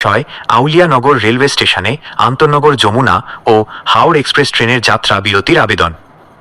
ছয়, আউলিয়ানগর রেলওয়ে স্টেশনে আন্তনগর যমুনা ও হাওড় এক্সপ্রেস ট্রেনের যাত্রা বিরতির আবেদন।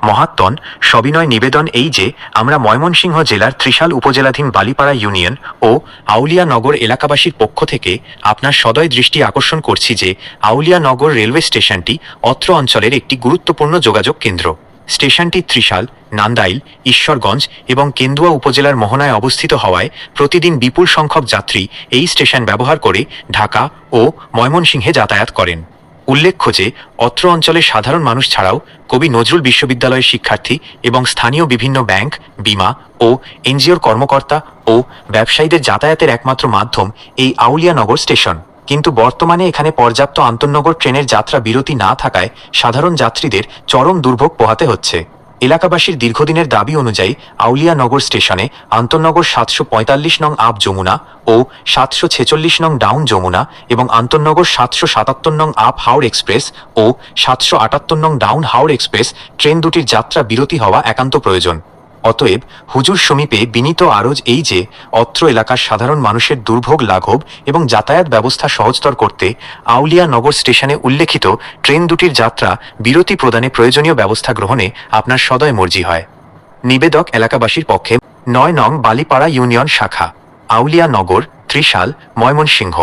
মহাত্মন সবিনয় নিবেদন এই যে, আমরা ময়মনসিংহ জেলার ত্রিশাল উপজেলাধীন বালিপাড়া ইউনিয়ন ও আউলিয়ানগর এলাকাবাসীর পক্ষ থেকে আপনার সদয় দৃষ্টি আকর্ষণ করছি যে, আউলিয়ানগর রেলওয়ে স্টেশনটি অত্র অঞ্চলের একটি গুরুত্বপূর্ণ যোগাযোগ কেন্দ্র। স্টেশনটি ত্রিশাল, নান্দাইল, ঈশ্বরগঞ্জ এবং কেন্দুয়া উপজেলার মোহনায় অবস্থিত হওয়ায় প্রতিদিন বিপুল সংখ্যক যাত্রী এই স্টেশন ব্যবহার করে ঢাকা ও ময়মনসিংহে যাতায়াত করেন। উল্লেখ্য যে, অত্র অঞ্চলের সাধারণ মানুষ ছাড়াও কবি নজরুল বিশ্ববিদ্যালয়ের শিক্ষার্থী এবং স্থানীয় বিভিন্ন ব্যাংক, বিমা ও এনজিওর কর্মকর্তা ও ব্যবসায়ীদের যাতায়াতের একমাত্র মাধ্যম এই আউলিয়ানগর স্টেশন। কিন্তু বর্তমানে এখানে পর্যাপ্ত আন্তনগর ট্রেনের যাত্রা বিরতি না থাকায় সাধারণ যাত্রীদের চরম দুর্ভোগ পোহাতে হচ্ছে। এলাকাবাসীর দীর্ঘদিনের দাবি অনুযায়ী আউলিয়ানগর স্টেশনে আন্তনগর 745 নং আপ যমুনা ও 746 নং ডাউন যমুনা এবং আন্তনগর 777 নং আপ হাওড় এক্সপ্রেস ও 778 নং ডাউন হাওড় এক্সপ্রেস ট্রেন দুটির যাত্রা বিরতি হওয়া একান্ত প্রয়োজন। অতএব হুজুর সমীপে বিনীত আরজ এই যে, অত্র এলাকার সাধারণ মানুষের দুর্ভোগ লাঘব এবং যাতায়াত ব্যবস্থা সহজতর করতে আউলিয়ানগর স্টেশনে উল্লেখিত ট্রেন দুটির যাত্রা বিরতি প্রদানে প্রয়োজনীয় ব্যবস্থা গ্রহণে আপনার সদয় মর্জি হয়। নিবেদক এলাকাবাসীর পক্ষে 9 নং বালিপাড়া ইউনিয়ন শাখা, আউলিয়ানগর, ত্রিশাল, ময়মনসিংহ।